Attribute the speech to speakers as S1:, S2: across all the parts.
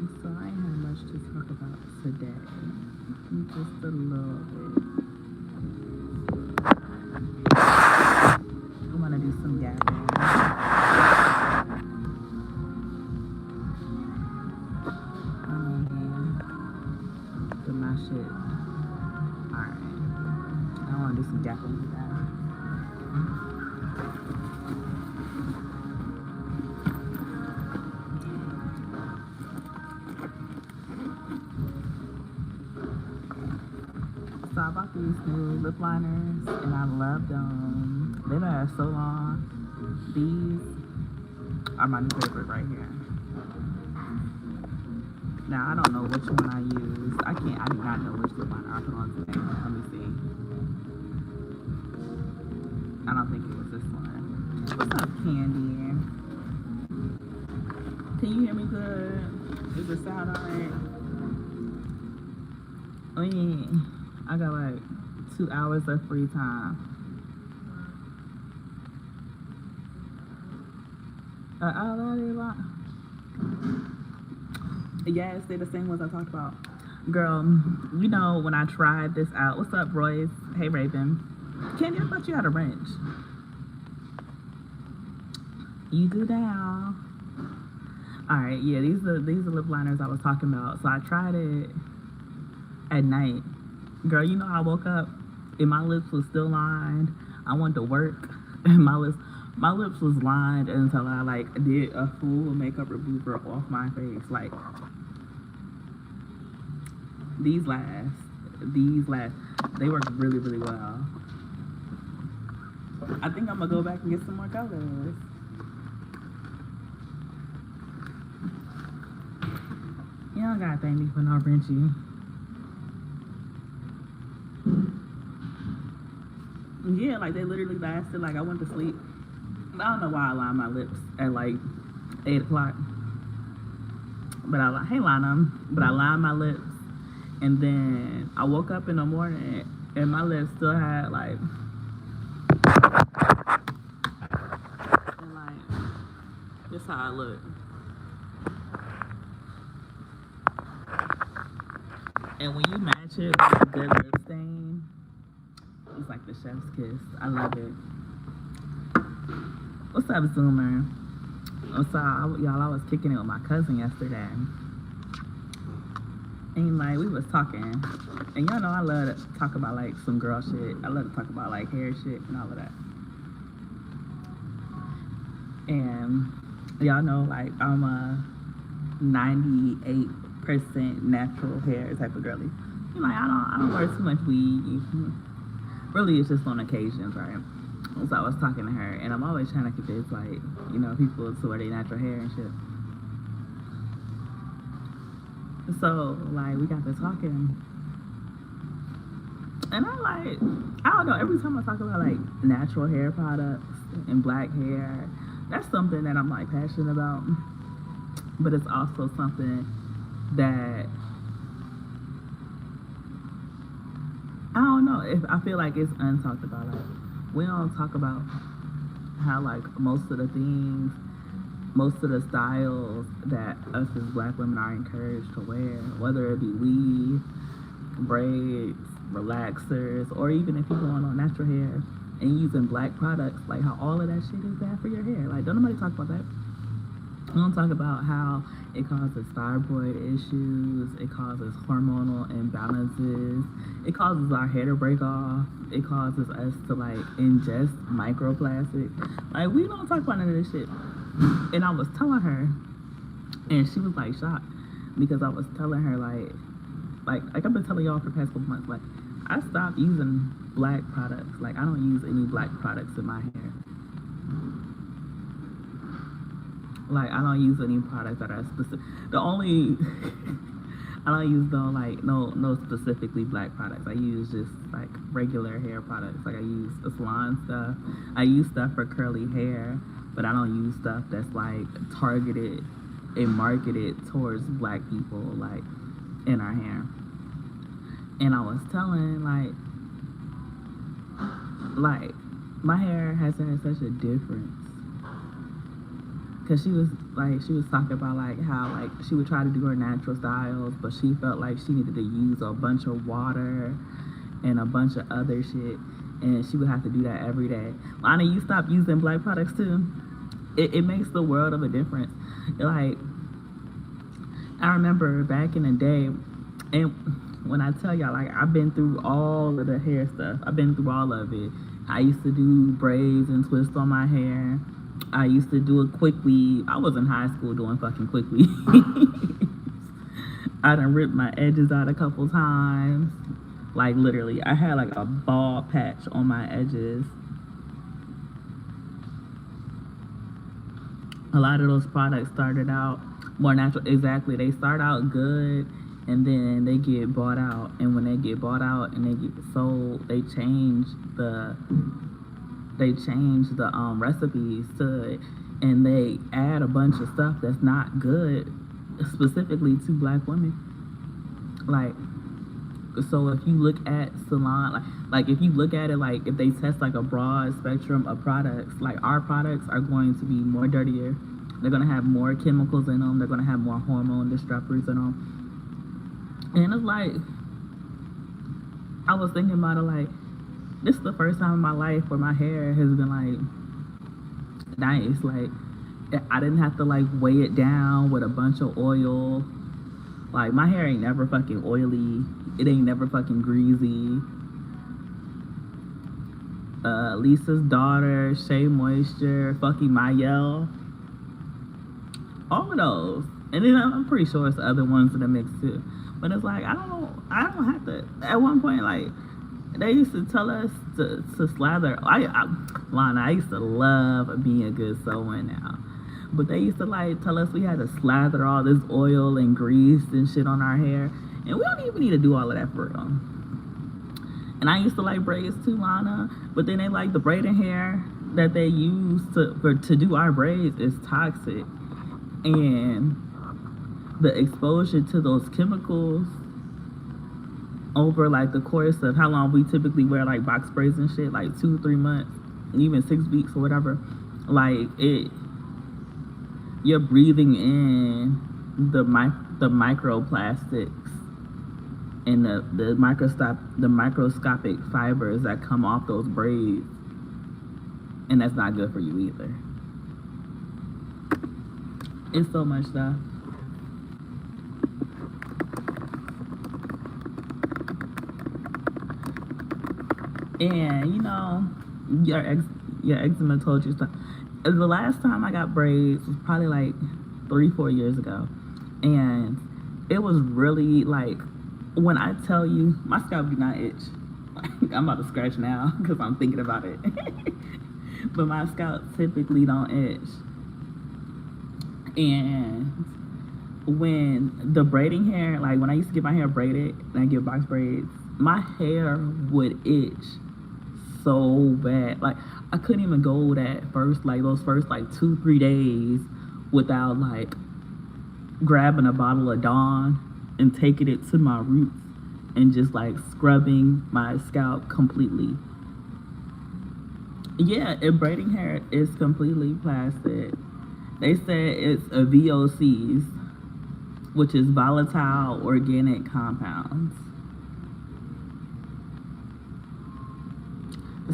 S1: So I ain't have much to talk about today. Just a little bit. I want to do some gapping. Do my shit. Alright. I want to do some gapping with that. So I bought these new lip liners and I love them. They've been there so long. These are my new favorite right here. Now I don't know which one I use. I do not know which lip liner I put on today. Let me see. I don't think it was this one. What's up, Candy? Can you hear me good? Is the sound alright? Oh yeah. I got like 2 hours of free time. Yes, they're the same ones I talked about. Girl, you know when I tried this out. What's up, Royce? Hey, Raven. Candy, I thought you had a wrench. You do now. Alright, yeah, these are lip liners I was talking about. So I tried it at night. Girl, you know I woke up and my lips was still lined. I went to work and my lips was lined until I like did a full makeup remover off my face. Like these last. They work really, really well. I think I'm gonna go back and get some more colors. You don't gotta thank me for no wrenching. Yeah, like they literally lasted. Like I went to sleep. I don't know why I lined my lips at like 8 o'clock. But I lined my lips, and then I woke up in the morning and my lips still had like, and like this how I look. And when you match it with a good lip stain, it's like the chef's kiss. I love it. What's up, Zoomer? Y'all, I was kicking it with my cousin yesterday. And like we was talking, and y'all know I love to talk about like some girl shit. I love to talk about like hair shit and all of that. And y'all know like I'm a 98% natural hair type of girly. You know, like I don't wear too much weed. Really, it's just on occasions, right? So I was talking to her, and I'm always trying to convince, like, you know, people to wear their natural hair and shit. So, like, we got to talking, and I don't know, every time I talk about, like, natural hair products and black hair, that's something that I'm, like, passionate about, but it's also something that, I don't know, if I feel like it's untalked about, like, we don't talk about how like most of the styles that us as black women are encouraged to wear, whether it be weave, braids, relaxers, or even if you're going on natural hair and using black products, like how all of that shit is bad for your hair. Like don't nobody talk about that. We don't talk about how it causes thyroid issues, it causes hormonal imbalances, it causes our hair to break off, it causes us to like ingest microplastics. Like we don't talk about none of this shit. And I was telling her, and she was like shocked because I was telling her like I've been telling y'all for the past couple months, like I stopped using black products. Like I don't use any black products in my hair. Like I don't use any products that are specific. The only I don't use no specifically black products. I use just like regular hair products. Like I use a salon stuff. I use stuff for curly hair, but I don't use stuff that's like targeted and marketed towards black people like in our hair. And I was telling like my hair has had such a difference because she was talking about like how like she would try to do her natural styles, but she felt like she needed to use a bunch of water and a bunch of other shit, and she would have to do that every day. Lana, you stop using black products too. It makes the world of a difference. Like, I remember back in the day, and when I tell y'all, like, I've been through all of the hair stuff. I've been through all of it. I used to do braids and twists on my hair. I used to do a quick weave. I was in high school doing fucking quick weave. I done ripped my edges out a couple times. Like, literally, I had like a bald patch on my edges. A lot of those products started out more natural. Exactly. They start out good, and then they get bought out. And when they get bought out and they get sold, they change the recipes to it, and they add a bunch of stuff that's not good, specifically to black women. Like, so if you look at salon, like if you look at it, like if they test like a broad spectrum of products, like our products are going to be more dirtier. They're going to have more chemicals in them. They're going to have more hormone disruptors in them. And it's like, I was thinking about it, like, this is the first time in my life where my hair has been like nice. Like, I didn't have to like weigh it down with a bunch of oil. Like, my hair ain't never fucking oily. It ain't never fucking greasy. Lisa's Daughter, Shea Moisture, fucking Mayel. All of those. And then I'm pretty sure it's the other ones in the mix too. But it's like, I don't have to. At one point, like, they used to tell us to slather. Lana, I used to love being a good sew-in now. But they used to like tell us we had to slather all this oil and grease and shit on our hair. And we don't even need to do all of that for real. And I used to like braids too, Lana. But then they like the braiding hair that they use to do our braids is toxic. And the exposure to those chemicals over like the course of how long we typically wear like box braids and shit, like 2-3 months, even 6 weeks or whatever, like you're breathing in the microplastics and the microscopic fibers that come off those braids, and that's not good for you either. It's so much stuff. And you know, your eczema told you stuff. The last time I got braids was probably like 3-4 years ago, and it was really like, when I tell you, my scalp do not itch. I'm about to scratch now because I'm thinking about it. But my scalp typically don't itch. And when the braiding hair, like when I used to get my hair braided and I get box braids, my hair would itch so bad. Like, I couldn't even go those first like 2-3 days without like grabbing a bottle of Dawn and taking it to my roots and just like scrubbing my scalp completely. Yeah, and braiding hair is completely plastic. They said it's a VOCs, which is volatile organic compounds.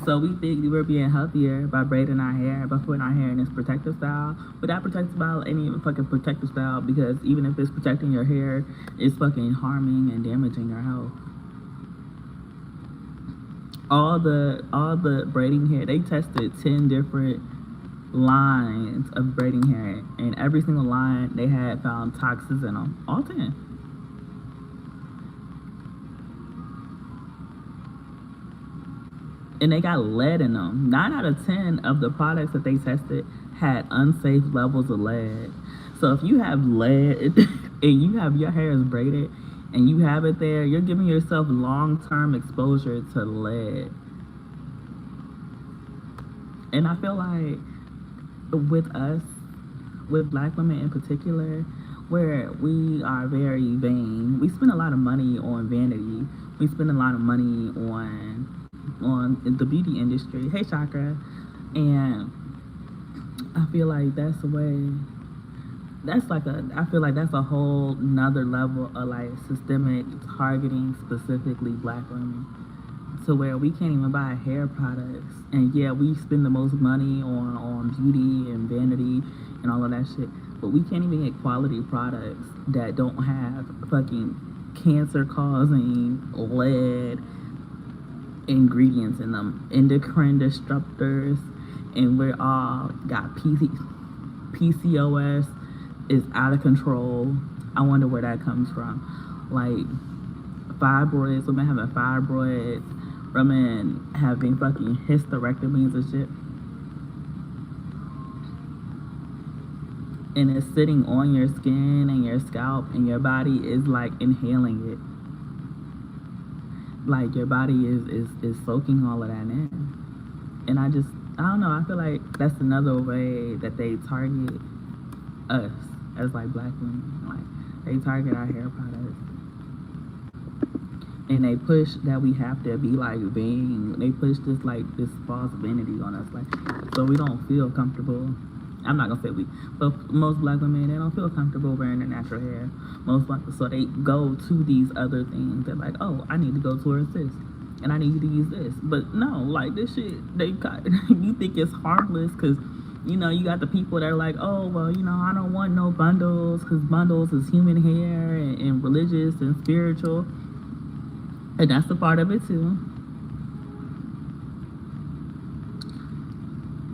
S1: So we think we're being healthier by braiding our hair, by putting our hair in this protective style. But that protective style ain't even fucking protective style, because even if it's protecting your hair, it's fucking harming and damaging your health. All the braiding hair, they tested 10 different lines of braiding hair, and every single line they had found toxins in them. All 10. And they got lead in them. 9 out of 10 of the products that they tested had unsafe levels of lead. So if you have lead and you have your hair is braided and you have it there, you're giving yourself long-term exposure to lead. And I feel like with us, with black women in particular, where we are very vain, we spend a lot of money on vanity. We spend a lot of money on the beauty industry. Hey, Chakra. And I feel like that's the way. That's like a. I feel like that's a whole another level of like systemic targeting specifically black women, to where we can't even buy hair products, and yeah, we spend the most money on beauty and vanity and all of that shit, but we can't even get quality products that don't have fucking cancer causing lead ingredients in them, endocrine disruptors, and we're all got PCOS is out of control. I wonder where that comes from. Like fibroids, women having fibroids, women having fucking hysterectomies and shit. And it's sitting on your skin and your scalp, and your body is like inhaling it. Like your body is soaking all of that in. And I don't know, I feel like that's another way that they target us as like black women. Like they target our hair products, and they push that we have to be like vain. They push this like this false vanity on us, like so we don't feel comfortable. I'm not gonna say we, but most black women, they don't feel comfortable wearing their natural hair. So they go to these other things. They're like, oh, I need to go towards this, and I need to use this. But no, like this shit, they got you think it's harmless because you know you got the people that are like, oh well, you know I don't want no bundles because bundles is human hair and religious and spiritual, and that's a part of it too.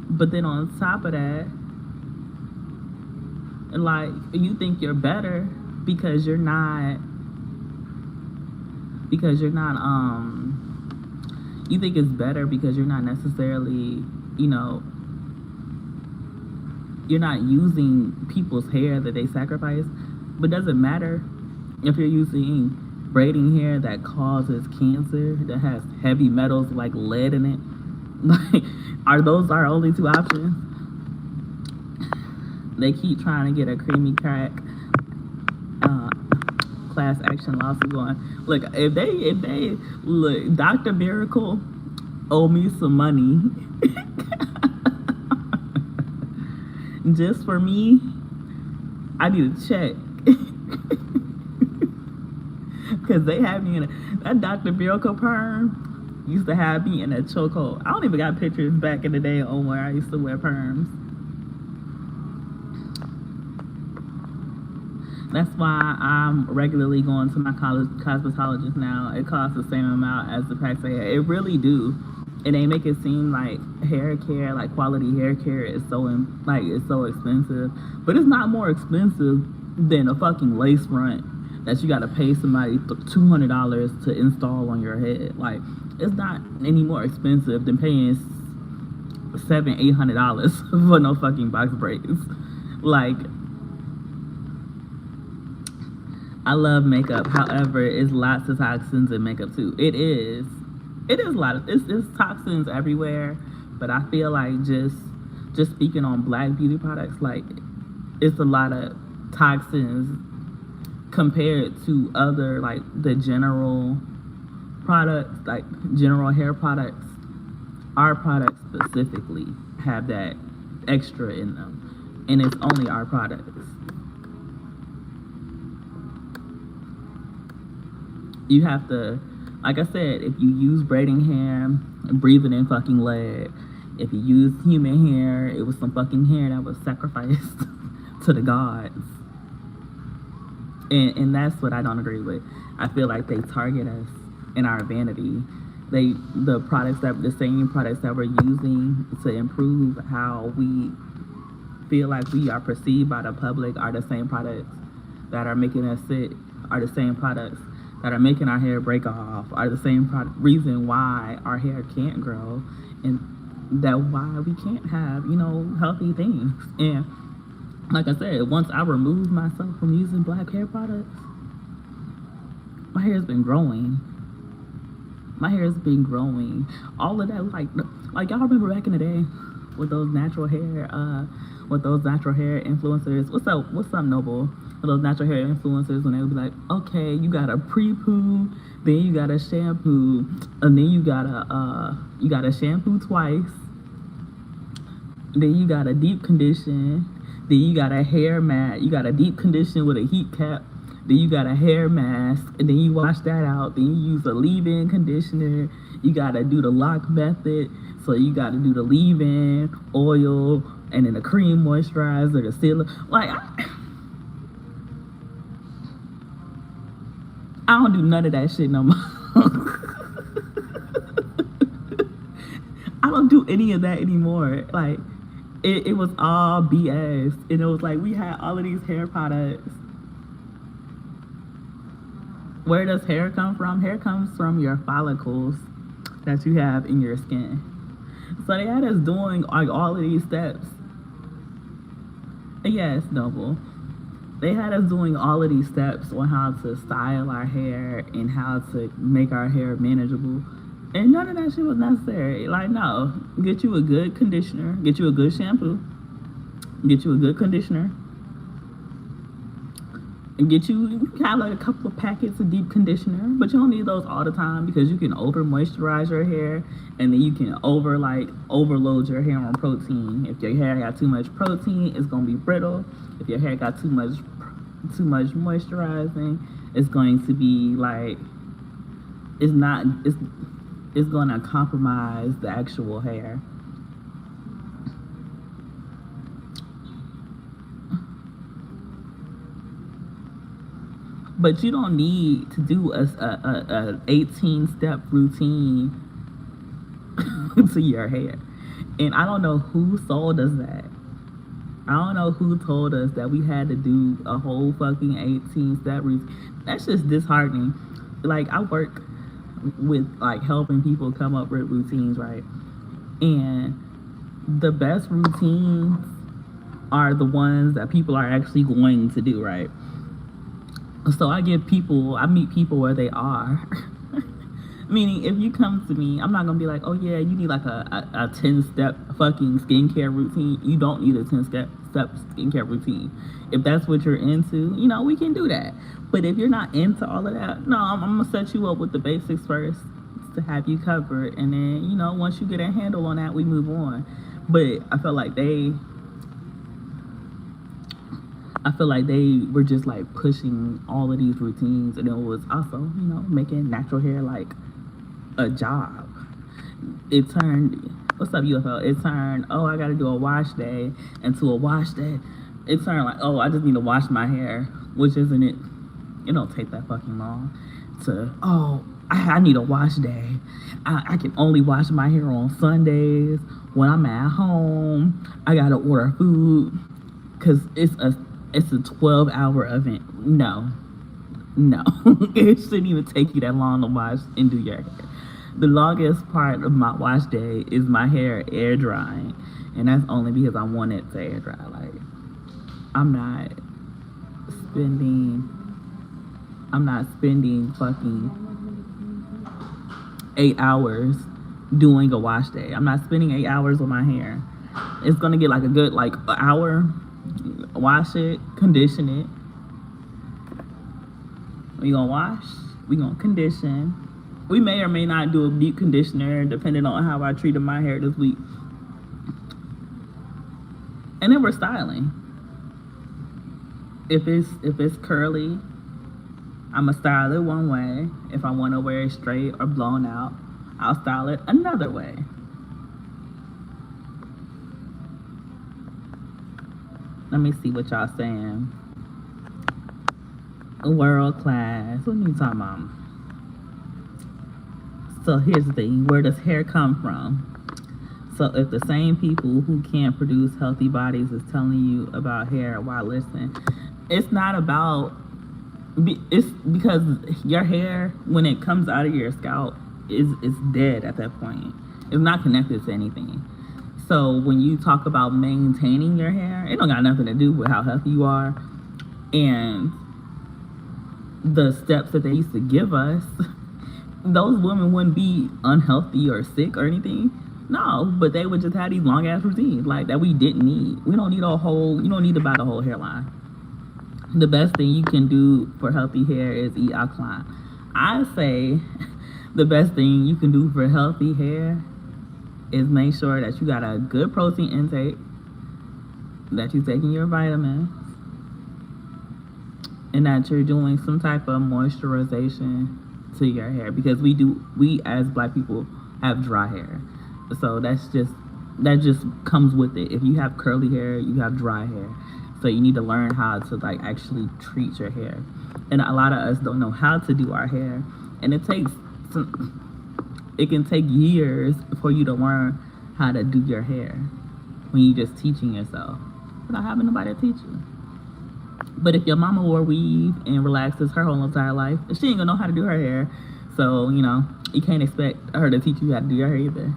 S1: But then on top of that, like you think you're better because you're not you think it's better because you're not necessarily, you know, you're not using people's hair that they sacrifice. But it doesn't matter if you're using braiding hair that causes cancer, that has heavy metals like lead in it. Like, are those our only two options? They keep trying to get a creamy crack class action lawsuit going. Look, if they look, Dr. Miracle owe me some money just for me. I need a check because they have me in that Dr. Miracle perm used to have me in a chokehold. I don't even got pictures back in the day on where I used to wear perms. That's why I'm regularly going to my college cosmetologist now. It costs the same amount as the packs of hair. It really do. And they make it seem like hair care, like quality hair care is it's so expensive. But it's not more expensive than a fucking lace front that you gotta pay somebody $200 to install on your head. Like, it's not any more expensive than paying $700-800 for no fucking box braids. Like, I love makeup. However, it's lots of toxins in makeup too. It is a lot of it's toxins everywhere. But I feel like just speaking on black beauty products, like it's a lot of toxins compared to other like the general products, like general hair products. Our products specifically have that extra in them, and it's only our products. You have to, like I said, if you use braiding hair, breathing in fucking lead. If you use human hair, it was some fucking hair that was sacrificed to the gods. And that's what I don't agree with. I feel like they target us in our vanity. The same products that we're using to improve how we feel like we are perceived by the public are the same products that are making us sick, are the same products that are making our hair break off, are the same reason why our hair can't grow, and that why we can't have, healthy things. And like I said, once I removed myself from using black hair products, my hair's been growing. All of that, like y'all remember back in the day with those natural hair influencers. What's up, Noble? With those natural hair influencers, when they would be like, okay, you got a pre-poo, then you got a shampoo, and then you got a shampoo twice, Then you gotta deep condition. Then you got a hair mat. You got a deep condition with a heat cap. Then you got a hair mask, and then you wash that out. Then you use a leave-in conditioner. You gotta do the lock method. So you gotta do the leave-in oil, and then the cream moisturizer, the sealer. Like, I don't do none of that shit no more. I don't do any of that anymore. Like, it was all BS. And it was like, we had all of these hair products. Where does hair come from? Hair comes from your follicles that you have in your skin. So they had us doing like all of these steps. Yes, Noble. They had us doing all of these steps on how to style our hair and how to make our hair manageable. And none of that shit was necessary. Like, no. Get you a good conditioner. Get you a good shampoo. Get you a good conditioner. And get you have like a couple of packets of deep conditioner. But you don't need those all the time because you can over moisturize your hair. And then you can overload your hair on protein. If your hair got too much protein, it's going to be brittle. If your hair got too much moisturizing, it's going to be like, it's going to compromise the actual hair. But you don't need to do a 18-step routine to your hair. And I don't know who sold us that. I don't know who told us that we had to do a whole fucking 18-step routine. That's just disheartening. Like, I work with like helping people come up with routines, right? And the best routines are the ones that people are actually going to do, right? So I meet people where they are. Meaning, if you come to me, I'm not gonna be like, oh yeah, you need like a 10-step fucking skincare routine. You don't need a 10-step skincare routine. If that's what you're into, we can do that. But if you're not into all of that, no, I'm gonna set you up with the basics first to have you covered. And then, once you get a handle on that, we move on. But I feel like they were just like pushing all of these routines, and it was also, making natural hair like a job. It turned, what's up, UFO? It turned, oh, I gotta do a wash day, into a wash day. It turned like, oh, I just need to wash my hair, which isn't it. It don't take that fucking long to, oh, I need a wash day. I can only wash my hair on Sundays when I'm at home. I gotta order food because it's a 12-hour event. No. It shouldn't even take you that long to wash and do your hair. The longest part of my wash day is my hair air drying, and that's only because I want it to air dry. Like, I'm not spending fucking 8 hours doing a wash day. I'm not spending 8 hours on my hair. It's gonna get like a good hour. Wash it, condition it. We gonna wash, we gonna condition. We may or may not do a deep conditioner depending on how I treated my hair this week. And then we're styling. If it's curly, I'ma style it one way. If I wanna wear it straight or blown out, I'll style it another way. Let me see what y'all saying. World class. What are you talking about? So here's the thing. Where does hair come from? So if the same people who can't produce healthy bodies is telling you about hair, why listen? It's not about... It's because your hair, when it comes out of your scalp, is dead at that point. It's not connected to anything. So when you talk about maintaining your hair, it don't got nothing to do with how healthy you are and the steps that they used to give us. Those women wouldn't be unhealthy or sick or anything. No, but they would just have these long ass routines like that we didn't need. You don't need to buy the whole hairline. The best thing you can do for healthy hair is eat alkaline. I say the best thing you can do for healthy hair is make sure that you got a good protein intake, that you're taking your vitamins, and that you're doing some type of moisturization to your hair, because we as black people have dry hair, so that just comes with it. If you have curly hair, you have dry hair, so you need to learn how to like actually treat your hair. And a lot of us don't know how to do our hair, and it can take years for you to learn how to do your hair when you're just teaching yourself without having nobody to teach you. But if your mama wore weave and relaxes her whole entire life, she ain't gonna know how to do her hair. So, you can't expect her to teach you how to do your hair either.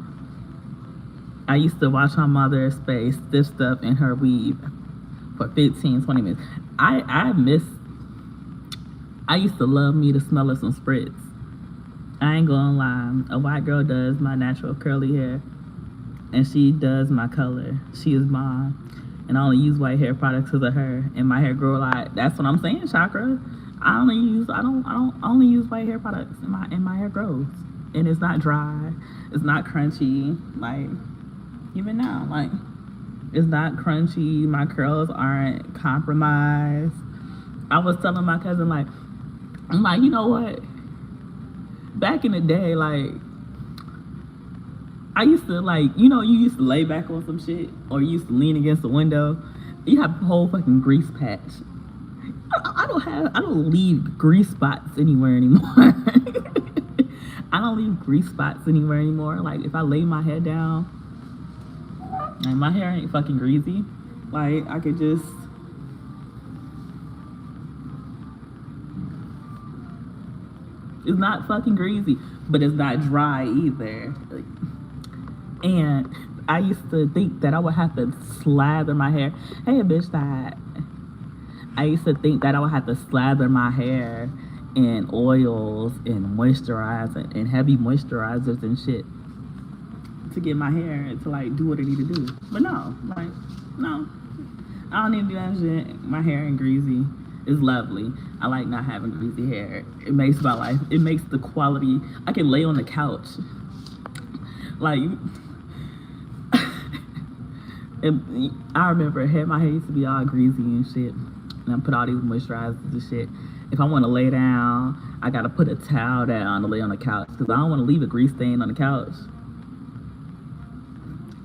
S1: I used to watch my mother space this stuff in her weave for 15, 20 minutes. I used to love me the smell of some spritz. I ain't gonna lie. A white girl does my natural curly hair, and she does my color. She is mine. And I only use white hair products because of her, and my hair grow a lot. That's what I'm saying, Chakra. I only use white hair products, and my hair grows, and it's not dry, it's not crunchy. Like even now, like it's not crunchy. My curls aren't compromised. I was telling my cousin, like, I'm like, you know what? Back in the day, like, I used to, like, you used to lay back on some shit, or you used to lean against the window. You have a whole fucking grease patch. I don't leave grease spots anywhere anymore. I don't leave grease spots anywhere anymore. Like, if I lay my head down, and my hair ain't fucking greasy, like, I could just, it's not fucking greasy, but it's not dry either. Like, and I used to think that I would have to slather my hair. Hey, bitch, that. I used to think that I would have to slather my hair in oils and moisturizer and heavy moisturizers and shit to get my hair to like do what it need to do. But no, I don't need to do that shit. My hair ain't greasy. It's lovely. I like not having greasy hair. It makes my life. It makes the quality. I can lay on the couch. Like, I remember my hair used to be all greasy and shit, and I put all these moisturizers and shit. If I want to lay down, I gotta put a towel down to lay on the couch because I don't want to leave a grease stain on the couch.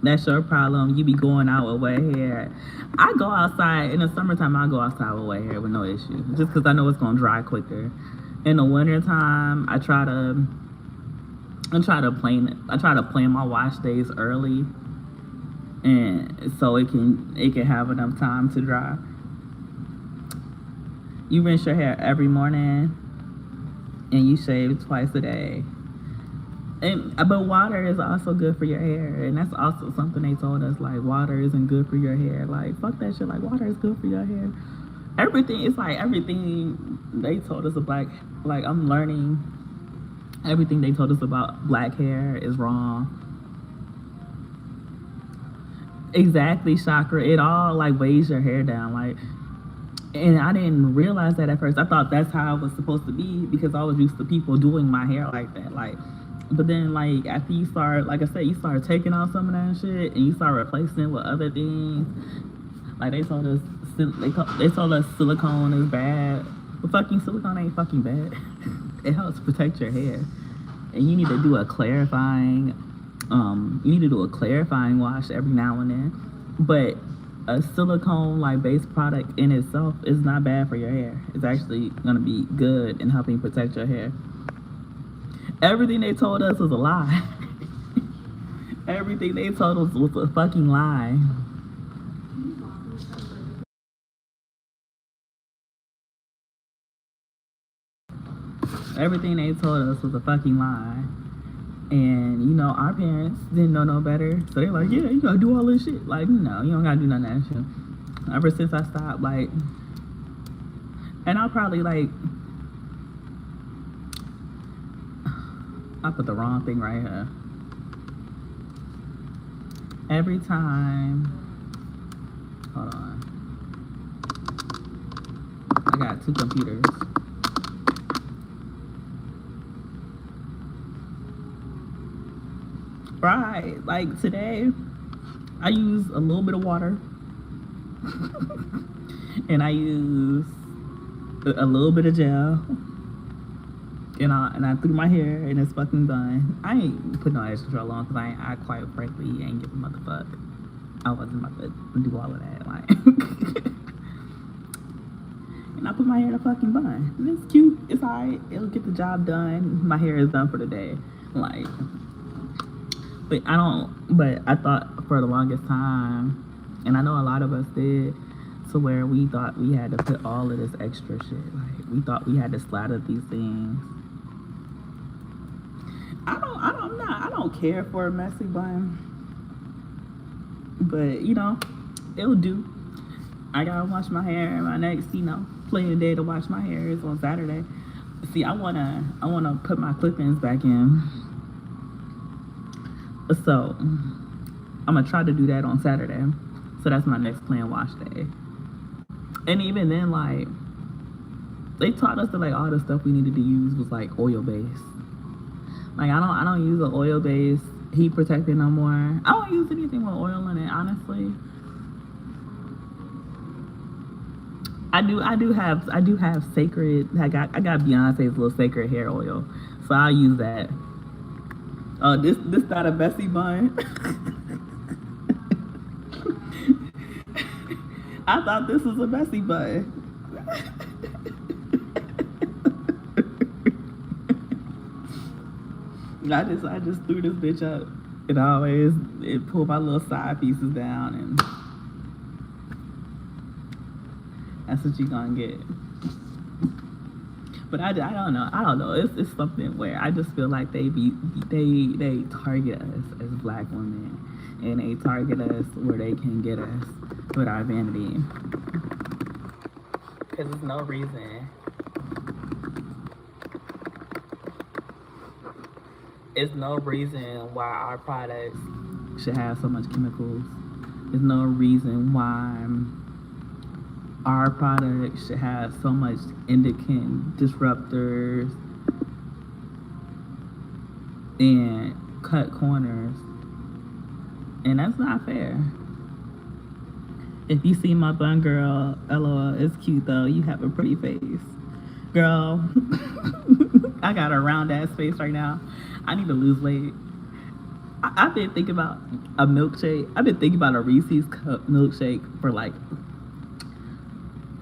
S1: That's your problem. You be going out with wet hair. I go outside in the summertime. I go outside with wet hair with no issue, just because I know it's gonna dry quicker. In the wintertime, I try to plan my wash days early, and so it can have enough time to dry. You rinse your hair every morning, and you shave twice a day. But water is also good for your hair, and that's also something they told us, like, water isn't good for your hair. Like, fuck that shit. Like, water is good for your hair. Everything they told us about, like, I'm learning everything they told us about black hair is wrong. Exactly, Chakra. It all like weighs your hair down, like, and I didn't realize that at first. I thought that's how it was supposed to be because I was used to people doing my hair like that, like. But then, like, after you start, like I said, you start taking off some of that shit and you start replacing it with other things. Like they told us silicone is bad, but fucking silicone ain't fucking bad. It helps protect your hair, and you need to do a clarifying. Wash every now and then. But a silicone like base product in itself is not bad for your hair. It's actually gonna be good in helping protect your hair. Everything they told us was a lie. Everything they told us was a fucking lie. Everything they told us was a fucking lie. And, our parents didn't know no better. So they're like, yeah, you gotta do all this shit. Like, no, you don't gotta do none of that shit. Ever since I stopped, like, and I'll probably, like, I put the wrong thing right here. Every time, hold on. I got two computers. Right, like today, I use a little bit of water And I use a little bit of gel, and I threw my hair in this fucking bun. I ain't put no extra gel on because I quite frankly ain't give a motherfuck. I wasn't about to do all of that, like. And I put my hair in a fucking bun. And it's cute. It's alright. It'll get the job done. My hair is done for the day. Like, but I thought for the longest time, and I know a lot of us did, to where we thought we had to put all of this extra shit. Like, we thought we had to slather these things. I don't care for a messy bun. But, you know, it'll do. I gotta wash my hair. My next, plenty of day to wash my hair is on Saturday. See, I wanna put my clip-ins back in. So I'm gonna try to do that on Saturday. So that's my next planned wash day. And even then, like, they taught us that like all the stuff we needed to use was like oil based. Like I don't use an oil based heat protectant no more. I don't use anything with oil in it, honestly. I do have sacred. I got Beyonce's little sacred hair oil, so I'll use that. Oh, this not a messy bun. I thought this was a messy bun. I just threw this bitch up, and it pulled my little side pieces down, and that's what you gonna get. But I don't know. It's something where I just feel like they target us as black women, and they target us where they can get us with our vanity. Because there's no reason. It's no reason why our products should have so much chemicals. There's no reason why our products should have so much endocrine disruptors and cut corners. And that's not fair. If you see my bun girl, LOL, it's cute though. You have a pretty face. Girl, I got a round ass face right now. I need to lose weight. I've been thinking about a milkshake. I've been thinking about a Reese's cup milkshake for like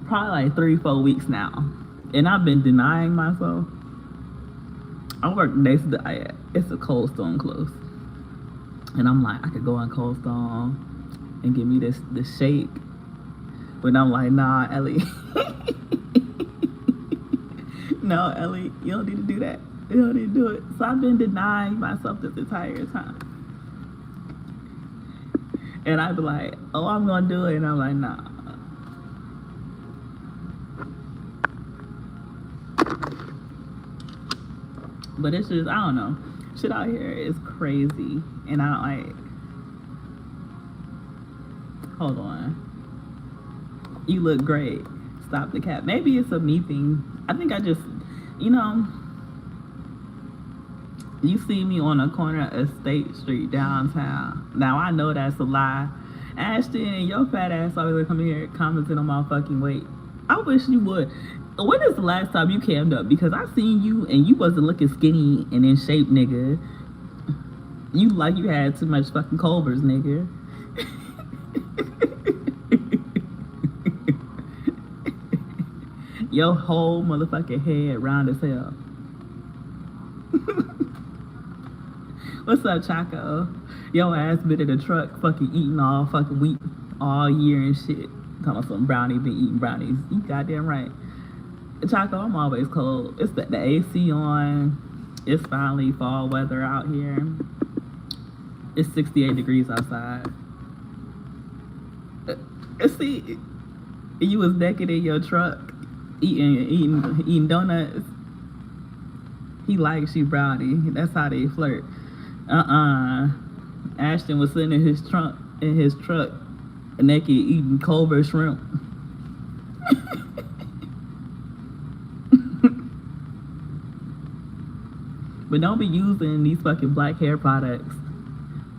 S1: probably like 3-4 weeks now. And I've been denying myself. I work next to it's a Cold Stone close. And I'm like, I could go on Cold Stone and give me this shake. But I'm like, nah, Ellie. No, Ellie, you don't need to do that. You don't need to do it. So I've been denying myself this entire time. And I'd be like, oh, I'm gonna do it. And I'm like, nah. But it's just, I don't know. Shit out here is crazy. And I don't like. Hold on. You look great. Stop the cap. Maybe it's a me thing. I think I just, you see me on a corner of State Street downtown. Now I know that's a lie. Ashton and your fat ass always come here commenting on my fucking weight. I wish you would. When is the last time you cammed up? Because I seen you and you wasn't looking skinny and in shape, nigga. You like you had too much fucking Culvers, nigga. Your whole motherfucking head round as hell. What's up, Chaco? Your ass been in the truck fucking eating all fucking week, all year and shit. Talking about some brownie, been eating brownies. You goddamn right. Chaco, I'm always cold. It's the AC on. It's finally fall weather out here. It's 68 degrees outside. See, you was naked in your truck. Eating donuts. He likes you, Brownie. That's how they flirt. Ashton was sitting in his truck, naked, eating Culver shrimp. But don't be using these fucking black hair products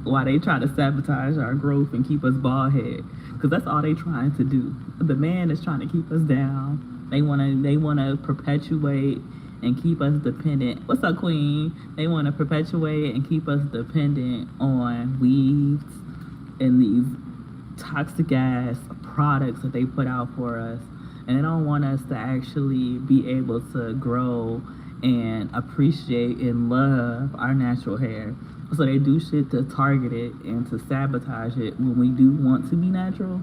S1: while they try to sabotage our growth and keep us bald head. because that's all they trying to do. The man is trying to keep us down. They wanna perpetuate and keep us dependent. What's up, Queen? They want to perpetuate and keep us dependent on weeds and these toxic ass products that they put out for us, and they don't want us to actually be able to grow and appreciate and love our natural hair. So they do shit to target it and to sabotage it when we do want to be natural.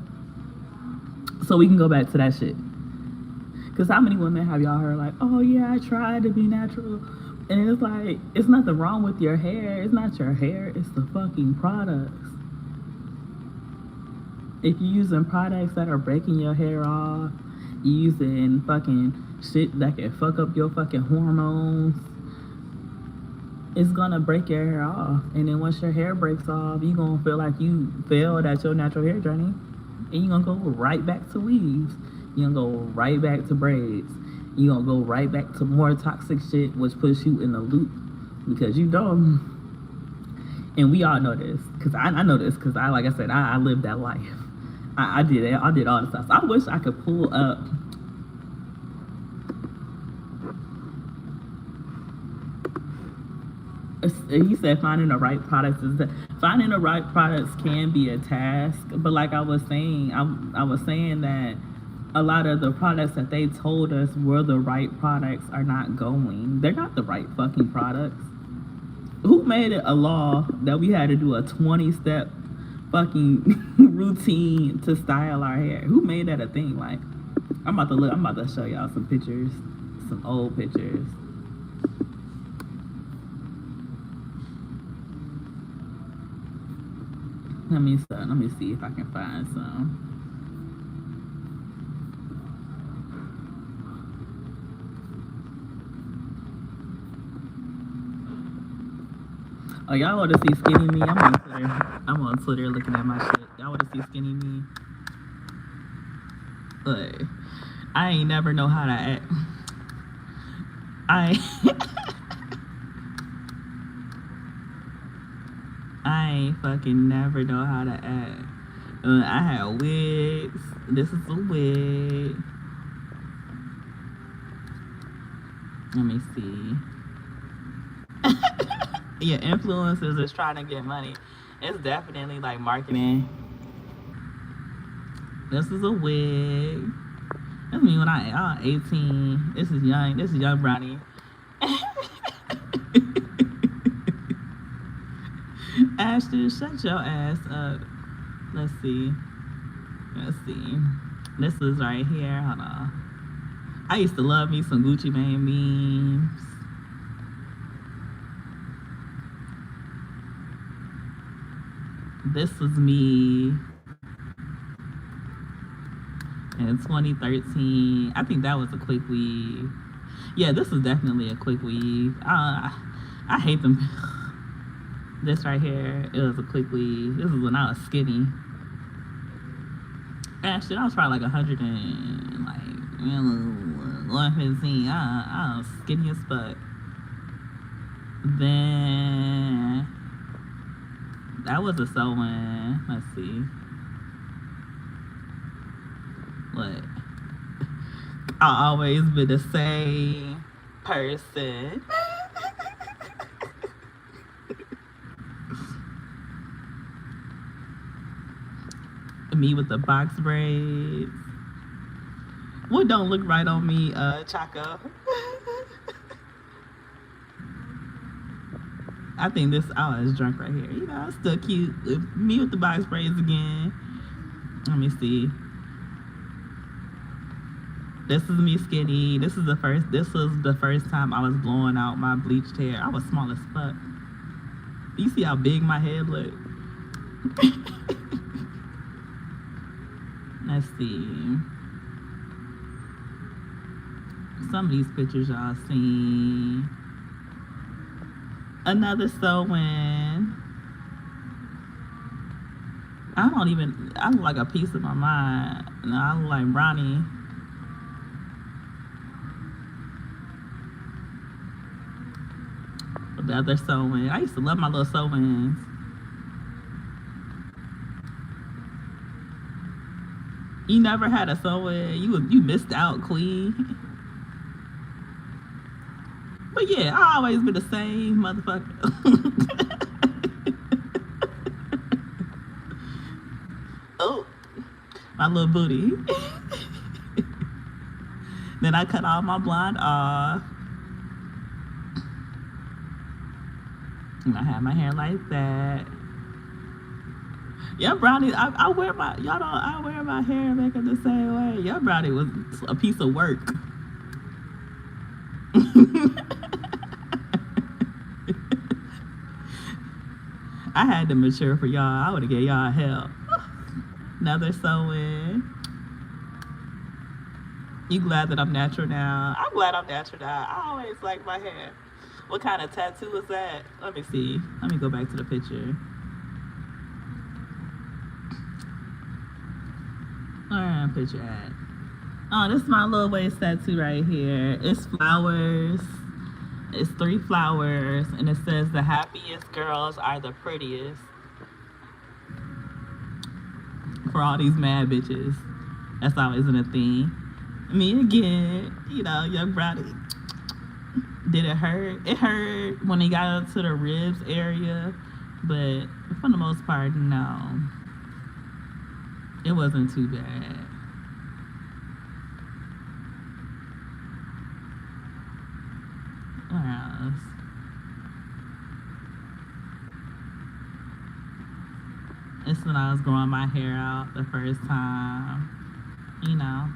S1: So we can go back to that shit. Because how many women have y'all heard like, oh yeah, I tried to be natural. And it's like, it's nothing wrong with your hair. It's not your hair, it's the fucking products. If you're using products that are breaking your hair off, you're using fucking shit that can fuck up your fucking hormones, it's gonna break your hair off. And then once your hair breaks off, you're gonna feel like you failed at your natural hair journey. And you're gonna go right back to weaves. You're gonna go right back to braids. You're gonna go right back to more toxic shit, which puts you in the loop. Because you don't. And we all know this. Because I know this. Because like I said, I lived that life. I did it. I did all the stuff. So I wish I could pull up. He said finding the right products finding the right products can be a task, but like I was saying, I was saying that a lot of the products that they told us were the right products are not going. They're not the right fucking products. Who made it a law that we had to do a 20-step fucking routine to style our hair? Who made that a thing? Like, I'm about to show y'all some pictures, some old pictures. Let me see if I can find some. Oh, y'all want to see skinny me? I'm on Twitter looking at my shit. Y'all want to see skinny me? But I ain't never know how to act. I ain't fucking never know how to act. I had wigs. This is a wig. Let me see. Yeah, influencers is trying to get money. It's definitely like marketing. This is a wig. That's me when I 18. This is young Brownie. Ashton, shut your ass up. Let's see. This is right here. Hold on. I used to love me some Gucci Mane memes. This was me in 2013. I think that was a quick weave. Yeah, this is definitely a quick weave. I hate them. This right here, it was a quick weave. This is when I was skinny. Actually, I was probably like 100 and like 115. I was skinny as fuck. Then that was a sewing. Let's see. What? I always been the same person. Me with the box braids. What don't look right on me, Chaco? I think I was drunk right here. You know, I'm still cute. Me with the box braids again. Let me see. This is me skinny. This was the first time I was blowing out my bleached hair. I was small as fuck. You see how big my head looked? Let's see. Some of these pictures y'all seen. Another sewing. I look like a piece of my mind. No, I look like Brownie. The other sewing. I used to love my little sewings. You never had a somewhere. You missed out, queen. But yeah, I always been the same motherfucker. Oh, my little booty. Then I cut all my blonde off. And I have my hair like that. Yeah, Brownie, I wear my y'all don't I wear my hair back in the same way. Yeah, Brownie was a piece of work. I had to mature for y'all. I would have gave y'all help. Another sewing. You glad that I'm natural now? I'm glad I'm natural now. I always like my hair. What kind of tattoo is that? Let me see. Let me go back to the picture. Where picture at? Oh, this is my little waist tattoo right here. It's flowers. It's 3 flowers, and it says the happiest girls are the prettiest. For all these mad bitches. That's always in a thing. Me again, you know, young Brownie. Did it hurt? It hurt when it got into the ribs area, but for the most part, no. It wasn't too bad. What else? It's when I was growing my hair out the first time, you know.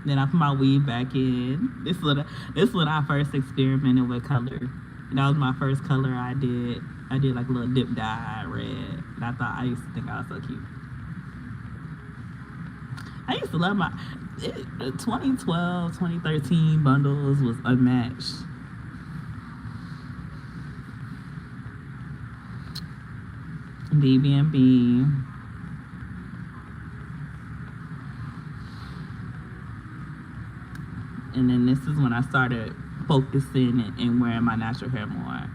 S1: Then I put my weave back in. This is when I first experimented with color. And that was my first color I did. I did like a little dip dye red. And I used to think I was so cute. I used to love my 2012, 2013 bundles was unmatched. BB&B. And then this is when I started focusing and wearing my natural hair more.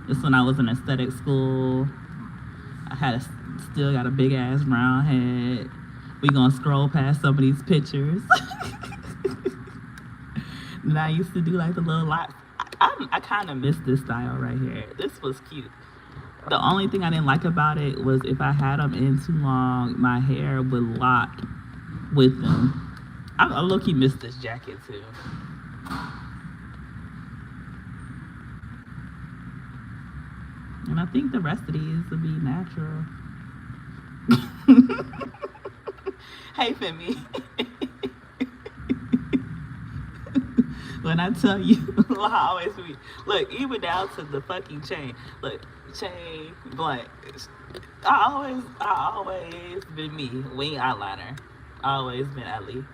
S1: This when I was in aesthetic school. I still got a big ass round head. We gonna scroll past some of these pictures. And I used to do like the little locks. I kind of missed this style right here. This was cute. The only thing I didn't like about it was if I had them in too long, my hair would lock with them. I low-key missed this jacket too. And I think the rest of these will be natural. Hey, Femi. When I tell you, I always be. Look, even down to the fucking chain. Look, chain, blank. I always been me. Wing eyeliner. Always been Ellie.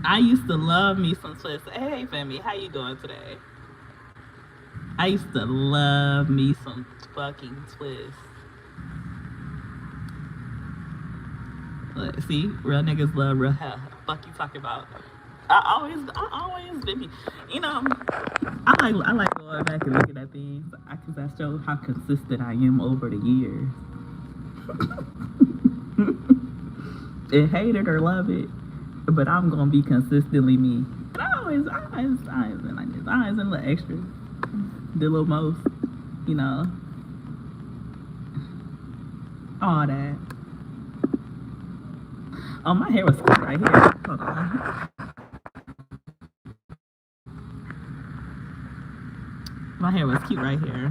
S1: I used to love me some twists. Hey, Femi, how you doing today? I used to love me some fucking twists. Look, see, real niggas love real hell. Fuck you talking about? I always been me. You know, I like going back and looking at things because that shows how consistent I am over the years. And hate it or love it, but I'm gonna be consistently me. And I always been like this. I always been a little extra, the little most, you know, all that. Oh, my hair was cute right here. Hold on. My hair was cute right here.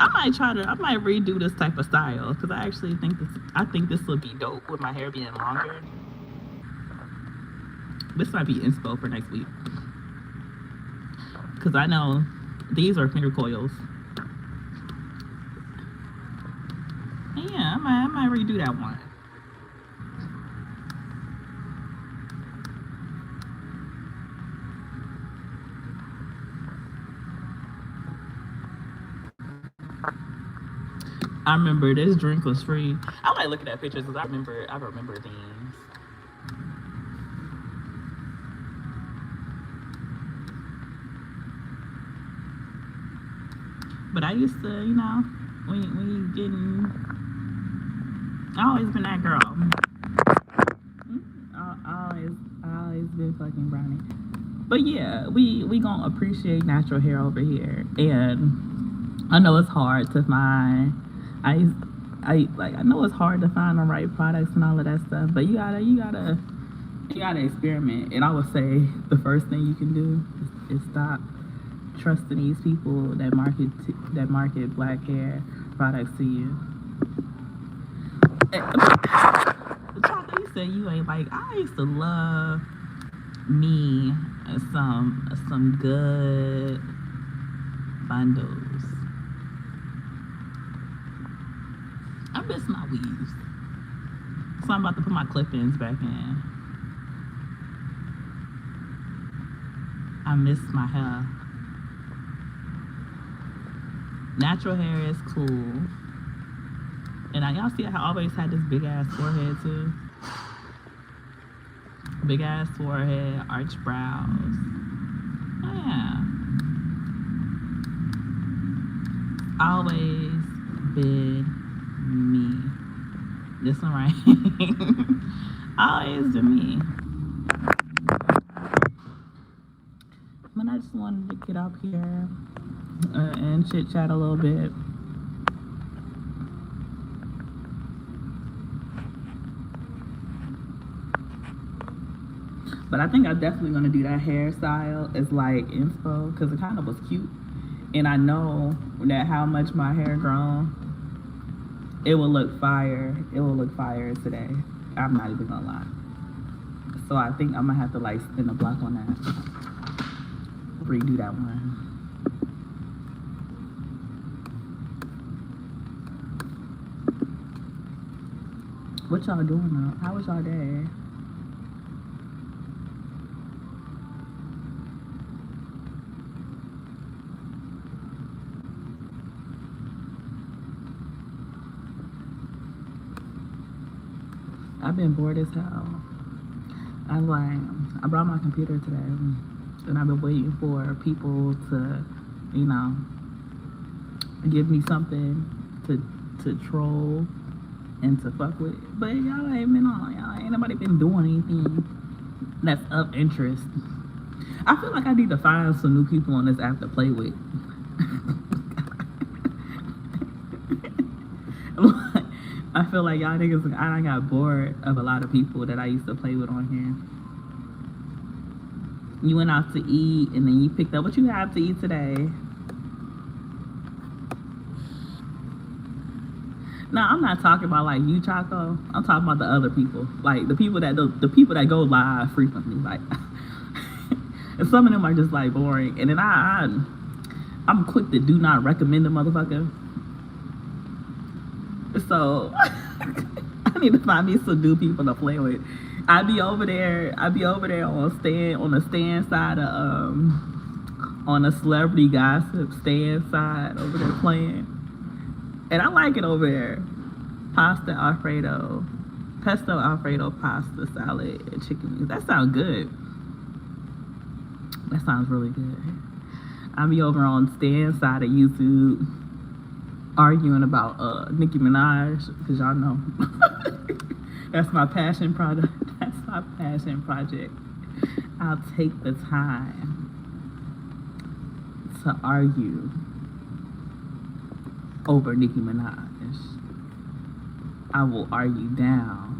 S1: I might redo this type of style because I actually think this would be dope with my hair being longer. This might be inspo for next week because I know these are finger coils. And yeah, I might redo that one. I remember this drink was free. I like looking at pictures because I remember things. But I used to, you know, when you getting, I always been that girl. I always been fucking Brownie. But yeah, we gonna appreciate natural hair over here, and I know it's hard to find. I know it's hard to find the right products and all of that stuff, but you gotta experiment. And I would say the first thing you can do is stop trusting these people that market black hair products to you. Chocolate, you said you ain't like. I used to love me some good bundles. I miss my weaves, so I'm about to put my clip-ins back in. I miss my hair. Natural hair is cool. And y'all see I always had this big ass forehead too. Big ass forehead, arched brows. Oh yeah. Always been me. This one right. Always been me. But I just wanted to get up here and chit chat a little bit. But I think I'm definitely gonna do that hairstyle as like inspo because it kind of was cute, and I know that how much my hair grown, it will look fire. It will look fire today. I'm not even gonna lie. So I think I'm gonna have to like spin a block on that. Redo that one. What y'all doing now? How was y'all day? I've been bored as hell. I brought my computer today, and I've been waiting for people to, you know, give me something to troll and to fuck with. But y'all ain't been on. Y'all ain't nobody been doing anything that's of interest. I feel like I need to find some new people on this app to play with. I feel like y'all niggas, I got bored of a lot of people that I used to play with on here. You went out to eat and then you picked up what you have to eat today. No, I'm not talking about like you, Chaco. I'm talking about the other people, like the people that go live frequently. Like, and some of them are just like boring. And then I'm quick to do not recommend the motherfucker. So I need to find me some new people to play with. I be over there on the stand side of on a celebrity gossip stand side over there playing. And I like it over there. Pesto Alfredo pasta salad and chicken wings. That sounds good. That sounds really good. I be over on stand side of YouTube arguing about Nicki Minaj, because y'all know that's my passion project. That's my passion project. I'll take the time to argue over Nicki Minaj. I will argue down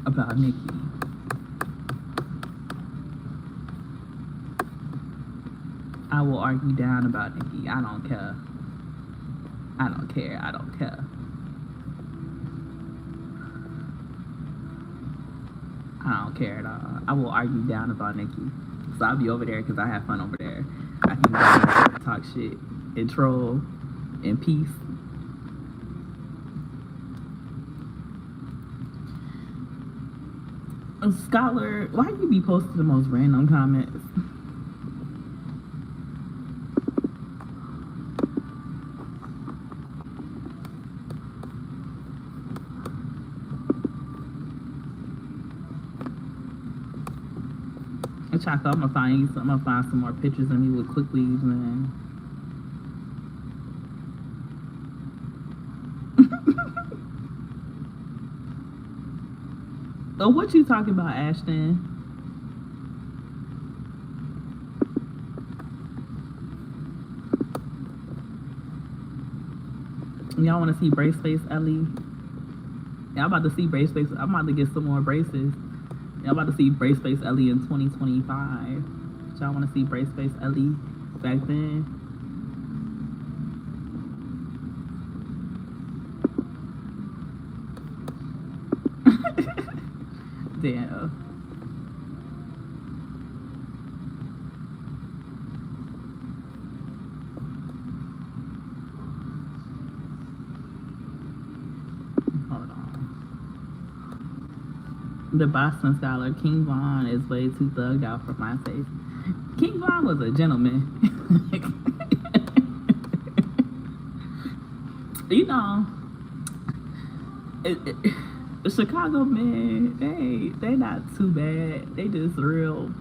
S1: about Nicki. I will argue down about Nicki. I don't care. I don't care. I don't care. I don't care at all. I will argue down about Nicki. So I'll be over there because I have fun over there. I can go over there and talk shit and troll in peace. Scholar, why you be posting the most random comments? Chaco, I'm gonna find some more pictures of me with quick weaves, man. Oh, what you talking about, Ashton? Y'all want to see brace face Ellie? Yeah, I'm about to see brace face. I'm about to get some more braces. Yeah, I'm about to see brace face Ellie in 2025. Y'all want to see brace face Ellie back then? Damn. Hold on. The Boston scholar King Von is way too thugged out for my taste. King Von was a gentleman. You know, the Chicago men, they not too bad. They just real.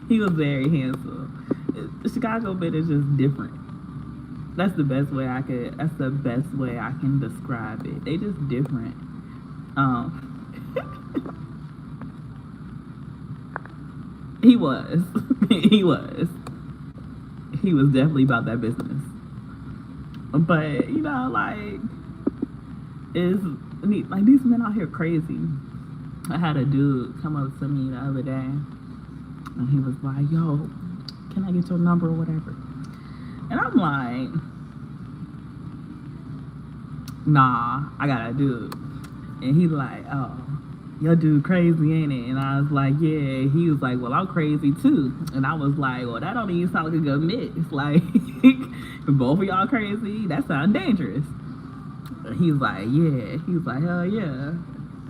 S1: He was very handsome. The Chicago men is just different. That's the best way I can describe it. They just different. He was. he was. He was definitely about that business. But you know, like these men out here crazy. I had a dude come up to me the other day, and he was like, "Yo, can I get your number or whatever?" And I'm like, "Nah, I got a dude." And he's like, "Oh, your dude crazy, ain't it?" And I was like, "Yeah." He was like, "Well, I'm crazy too." And I was like, "Well, that don't even sound like a good mix. Like, both of y'all crazy? That sounds dangerous." He was like, "Yeah." He was like, "Hell yeah."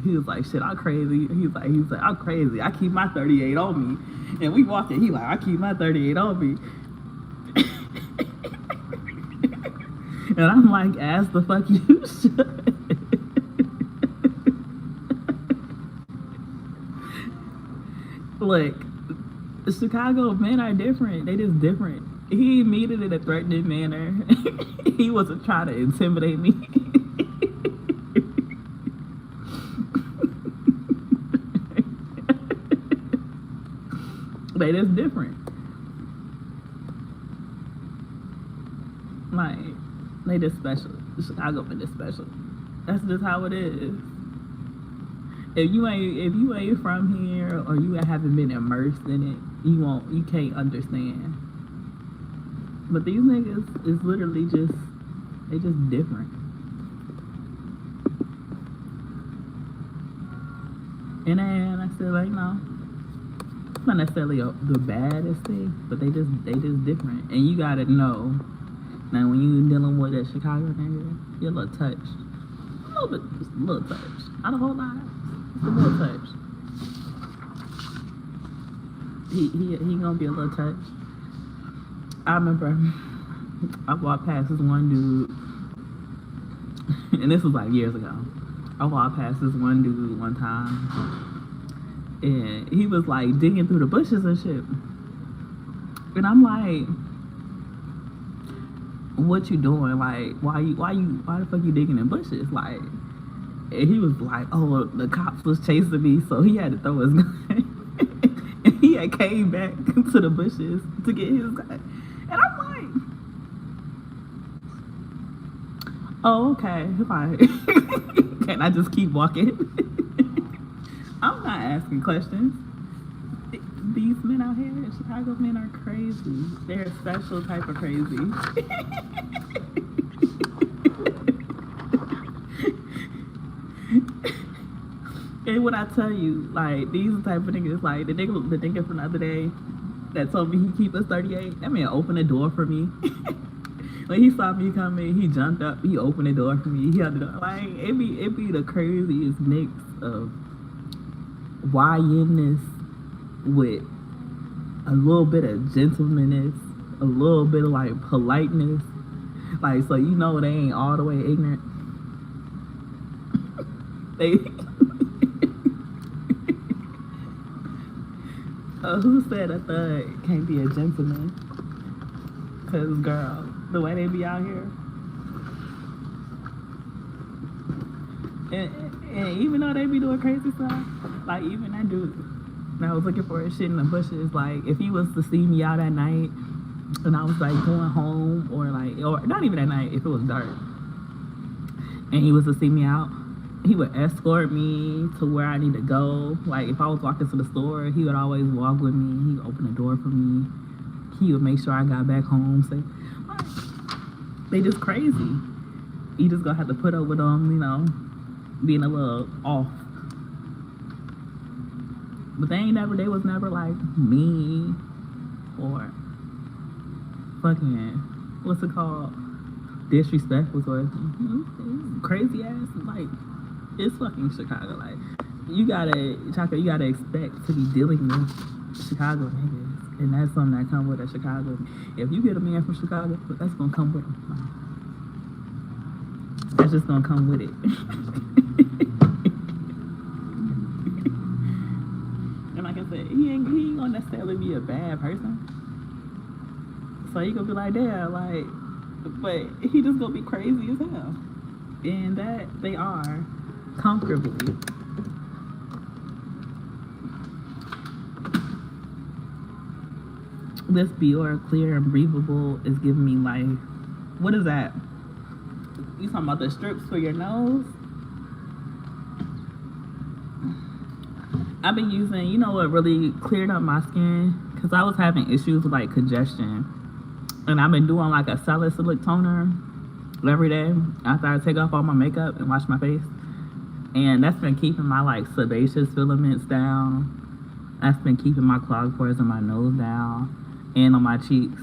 S1: He was like, "Shit, I'm crazy." He was like, "I'm crazy. I keep my 38 on me." And we walked in. He like, "I keep my 38 on me." And I'm like, "As the fuck you should." Look, Chicago men are different. They just different. He mean it in a threatening manner. He wasn't trying to intimidate me. They just different. Like, they just special. Chicago men is special. That's just how it is. If you ain't from here or you haven't been immersed in it, you can't understand. But these niggas is literally just different. And then I said, like, no, it's not necessarily the baddest thing, but they just different. And you gotta know. Now when you dealing with that Chicago nigga, you're a little touched. A little touched. Not a whole lot. Just a little touched. He gonna be a little touched. I remember I walked past this one dude, and this was like years ago. I walked past this one dude one time, and he was like digging through the bushes and shit. And I'm like, "What you doing? Like, why the fuck you digging in bushes?" Like, and he was like, "Oh, the cops was chasing me, so he had to throw his gun." And he had came back to the bushes to get his gun. And I'm like, "Oh, okay, fine." Can I just keep walking? I'm not asking questions. These men out here in Chicago, men are crazy. They're a special type of crazy. And when I tell you, like, these type of niggas, like the nigga from the other day that told me he keep us 38, that man opened the door for me. When he saw me coming, he jumped up, he opened the door for me, he held the door. Like, it be the craziest mix of YNness with a little bit of gentlemanness, a little bit of like politeness. Like, so you know they ain't all the way ignorant. They who said a thug can't be a gentleman? Cause girl, the way they be out here. And even though they be doing crazy stuff, like even that dude that was looking for his shit in the bushes, like if he was to see me out at night and I was like going home or not even at night, if it was dark and he was to see me out, he would escort me to where I need to go. Like if I was walking to the store, he would always walk with me. He would open the door for me. He would make sure I got back home safe. They just crazy. You just gonna have to put up with them, you know, being a little off. But they was never like me or fucking, what's it called? Disrespectful or crazy ass. Like, it's fucking Chicago. Like, you gotta expect to be dealing with Chicago niggas. And that's something that come with a Chicago. If you get a man from Chicago, that's gonna come with him. That's just gonna come with it. And like I said, he ain't gonna necessarily be a bad person. So you gonna be like, damn, like, but he just gonna be crazy as hell. And that they are comfortably. This Biore Clear and Breathable is giving me life. What is that? You talking about the strips for your nose? I've been using, you know what really cleared up my skin? Because I was having issues with like congestion. And I've been doing like a salicylic toner every day after I take off all my makeup and wash my face. And that's been keeping my like sebaceous filaments down. That's been keeping my clogged pores in my nose down. And on my cheeks.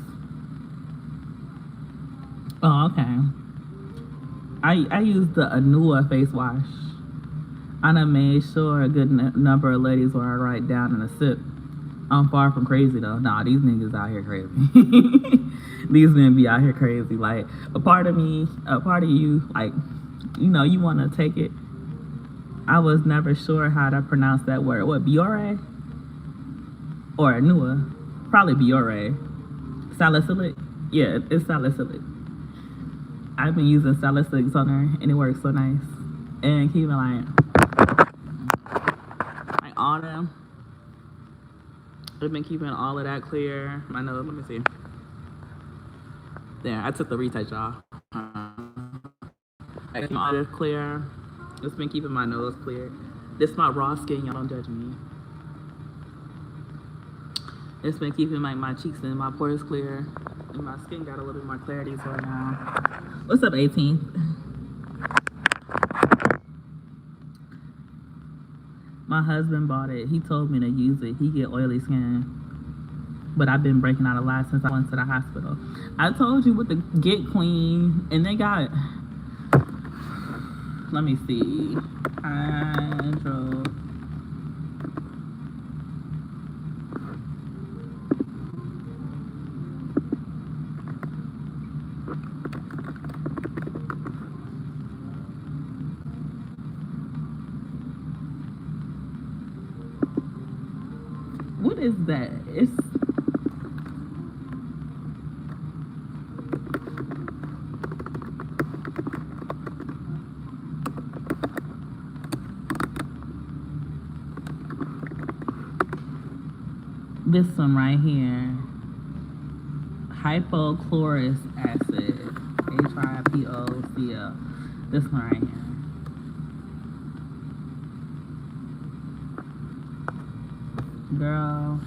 S1: Oh, okay. I use the Anua face wash. I done made sure a good number of ladies were right down in a sip. I'm far from crazy though. Nah, these niggas out here crazy. These men be out here crazy. Like, a part of you, like, you know, you want to take it. I was never sure how to pronounce that word. What, Biore? Or Anua? Probably Biore. Salicylic? Yeah, it's salicylic. I've been using salicylic toner and it works so nice. And keeping like all them. I've been keeping all of that clear. My nose, let me see. There, I took the retouch off. I keep all this clear. It's been keeping my nose clear. This is my raw skin, y'all don't judge me. It's been keeping my cheeks and my pores clear. And my skin got a little bit more clarity so now. What's up, 18? My husband bought it. He told me to use it. He get oily skin. But I've been breaking out a lot since I went to the hospital. I told you with the Get Clean, and they got, let me see, hydro. What is that? It's this one right here. Hypochlorous acid. HIPOCL. This one right here. Girl.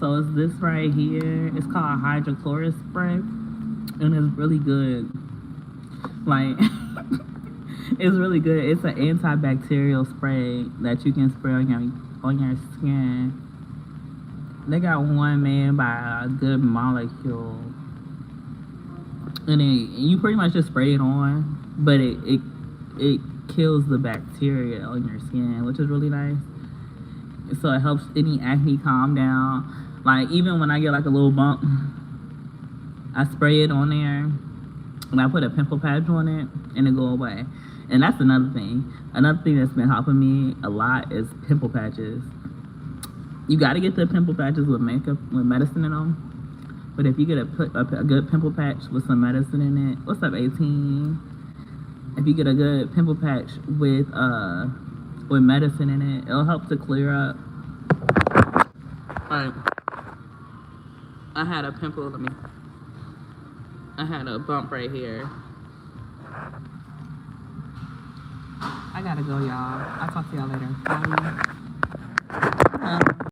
S1: So it's this right here. It's called hydrochlorous spray. And it's really good. Like, it's really good. It's an antibacterial spray that you can spray on your skin. They got one made by a good molecule. And you pretty much just spray it on, but it kills the bacteria on your skin, which is really nice. So it helps any acne calm down. Like, even when I get like a little bump, I spray it on there And I put a pimple patch on it, and it go away. And that's another thing. Another thing that's been helping me a lot is pimple patches. You got to get the pimple patches with makeup, with medicine in them. But if you get a good pimple patch with some medicine in it, what's up, 18? If you get a good pimple patch with medicine in it, it'll help to clear up. Alright. I had a pimple. I had a bump right here. I gotta go, y'all. I'll talk to y'all later. Bye.